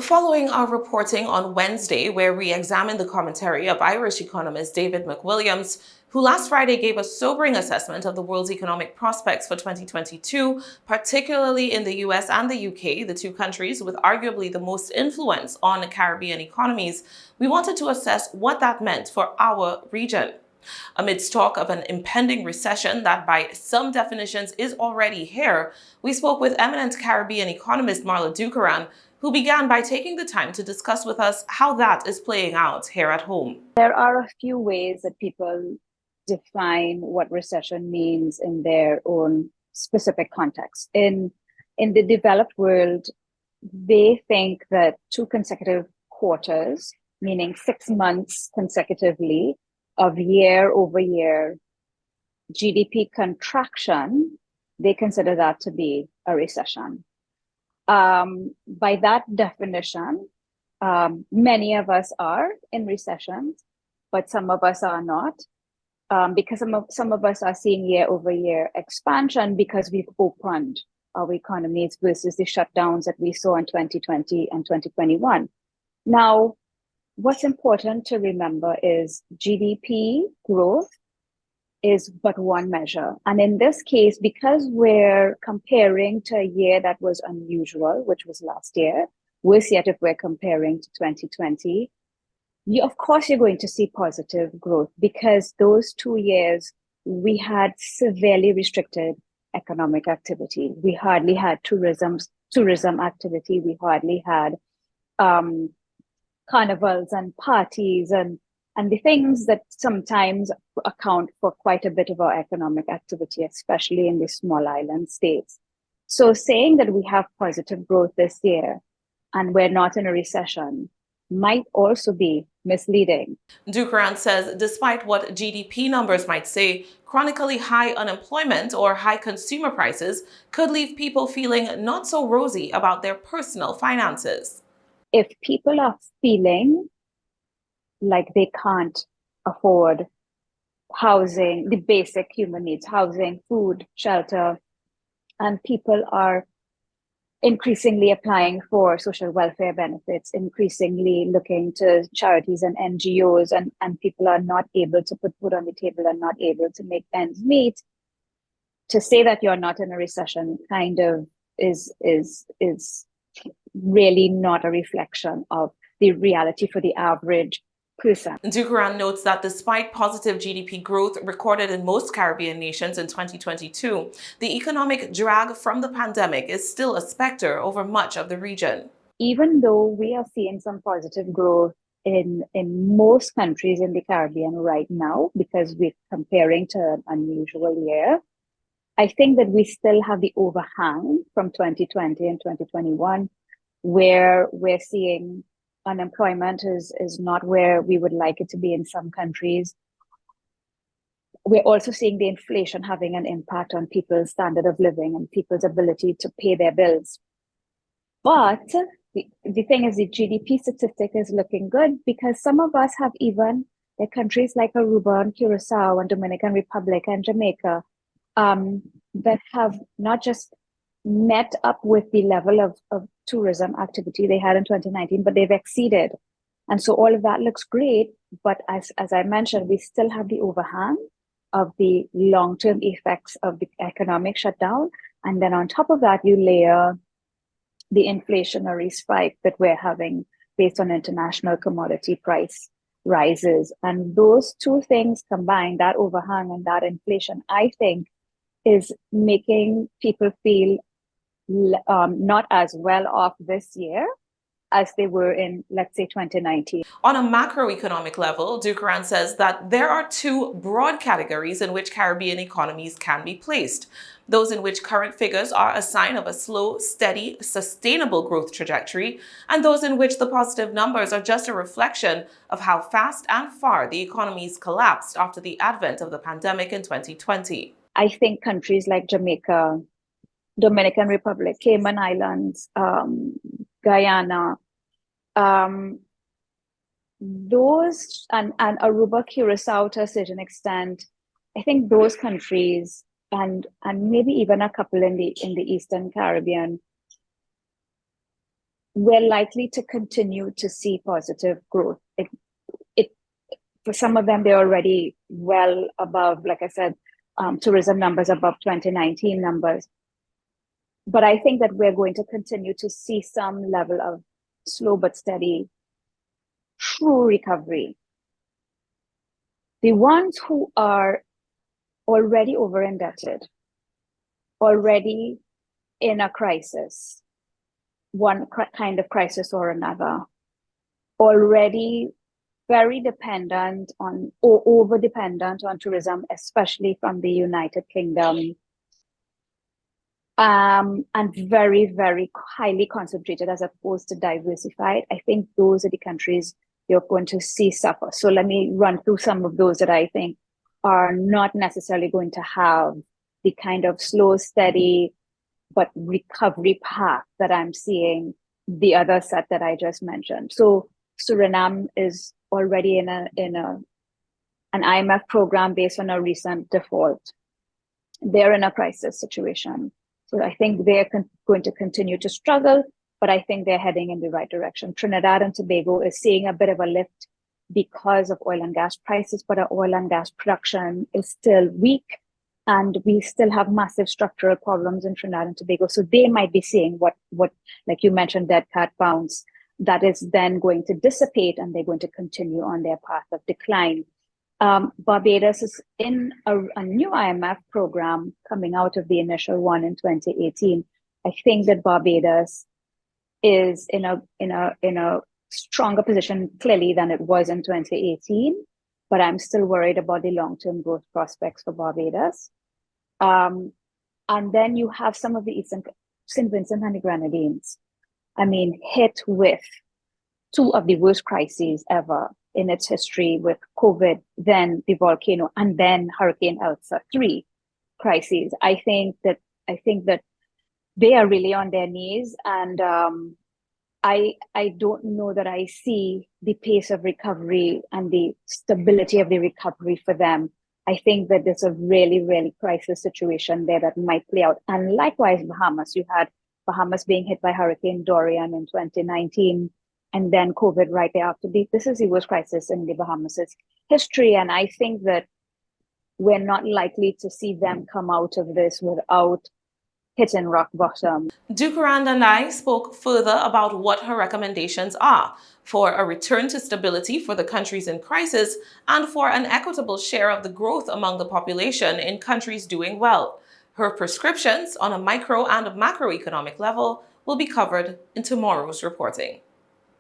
Following our reporting on Wednesday, where we examined the commentary of Irish economist David McWilliams, who last Friday gave a sobering assessment of the world's economic prospects for 2022, particularly in the US and the UK, the two countries with arguably the most influence on Caribbean economies, we wanted to assess what that meant for our region. Amidst talk of an impending recession that by some definitions is already here, we spoke with eminent Caribbean economist Marla Dukharan, who began by taking the time to discuss with us how that is playing out here at home. There are a few ways that people define what recession means in their own specific context. In the developed world, they think that two consecutive quarters, meaning 6 months consecutively of year-over-year GDP contraction, they consider that to be a recession. By that definition, many of us are in recessions, but some of us are not, because some of us are seeing year-over-year expansion because we've opened our economies versus the shutdowns that we saw in 2020 and 2021. Now, what's important to remember is GDP growth is but one measure. And in this case, because we're comparing to a year that was unusual, which was last year, worse yet if we're comparing to 2020, of course you're going to see positive growth because those 2 years we had severely restricted economic activity. We hardly had tourism activity. We hardly had carnivals and parties and the things that sometimes account for quite a bit of our economic activity, especially in the small island states. So saying that we have positive growth this year and we're not in a recession might also be misleading. Dukharan says despite what GDP numbers might say, chronically high unemployment or high consumer prices could leave people feeling not so rosy about their personal finances. If people are feeling like they can't afford housing, the basic human needs, housing, food, shelter, and people are increasingly applying for social welfare benefits, increasingly looking to charities and NGOs, and people are not able to put food on the table and not able to make ends meet, to say that you're not in a recession kind of is really not a reflection of the reality for the average person. Dukharan notes that despite positive GDP growth recorded in most Caribbean nations in 2022, the economic drag from the pandemic is still a specter over much of the region. Even though we are seeing some positive growth in most countries in the Caribbean right now, because we're comparing to an unusual year, I think that we still have the overhang from 2020 and 2021, where we're seeing unemployment is not where we would like it to be in some countries. We're also seeing the inflation having an impact on people's standard of living and people's ability to pay their bills. But the thing is, the GDP statistic is looking good because some of us have even countries like Aruba and Curacao and Dominican Republic and Jamaica that have not just met up with the level of tourism activity they had in 2019, but they've exceeded. And so all of that looks great. But as I mentioned, we still have the overhang of the long-term effects of the economic shutdown. And then on top of that, you layer the inflationary spike that we're having based on international commodity price rises. And those two things combined, that overhang and that inflation, I think is making people feel not as well off this year as they were in, let's say, 2019. On a macroeconomic level, Dukharan says that there are two broad categories in which Caribbean economies can be placed. Those in which current figures are a sign of a slow, steady, sustainable growth trajectory, and those in which the positive numbers are just a reflection of how fast and far the economies collapsed after the advent of the pandemic in 2020. I think countries like Jamaica, Dominican Republic, Cayman Islands, Guyana, those and Aruba, Curacao to a certain extent, I think those countries and maybe even a couple in the Eastern Caribbean we're likely to continue to see positive growth. It for some of them, they're already well above, like I said, tourism numbers above 2019 numbers. But I think that we're going to continue to see some level of slow but steady, true recovery. The ones who are already over indebted, already in a crisis, one kind of crisis or another, already very dependent on or over dependent on tourism, especially from the United Kingdom, and very, very highly concentrated as opposed to diversified. I think those are the countries you're going to see suffer. So let me run through some of those that I think are not necessarily going to have the kind of slow, steady, but recovery path that I'm seeing the other set that I just mentioned. So Suriname is already in an IMF program based on a recent default. They're in a crisis situation. So I think they're going to continue to struggle, but I think they're heading in the right direction. Trinidad and Tobago is seeing a bit of a lift because of oil and gas prices, but our oil and gas production is still weak. And we still have massive structural problems in Trinidad and Tobago. So they might be seeing what like you mentioned, dead cat bounce, that is then going to dissipate and they're going to continue on their path of decline. Barbados is in a new IMF program coming out of the initial one in 2018. I think that Barbados is in a stronger position clearly than it was in 2018, but I'm still worried about the long-term growth prospects for Barbados. And then you have some of the Eastern, St. Vincent and the Grenadines. I mean, hit with two of the worst crises ever in its history, with COVID, then the volcano, and then Hurricane Elsa, 3 crises. I think that they are really on their knees, and I don't know that I see the pace of recovery and the stability of the recovery for them. I think that there's a really, really crisis situation there that might play out. And likewise, Bahamas, you had Bahamas being hit by Hurricane Dorian in 2019, and then COVID right thereafter. This is the worst crisis in the Bahamas' history. And I think that we're not likely to see them come out of this without hitting rock bottom. Dukharan and I spoke further about what her recommendations are for a return to stability for the countries in crisis and for an equitable share of the growth among the population in countries doing well. Her prescriptions on a micro and macroeconomic level will be covered in tomorrow's reporting.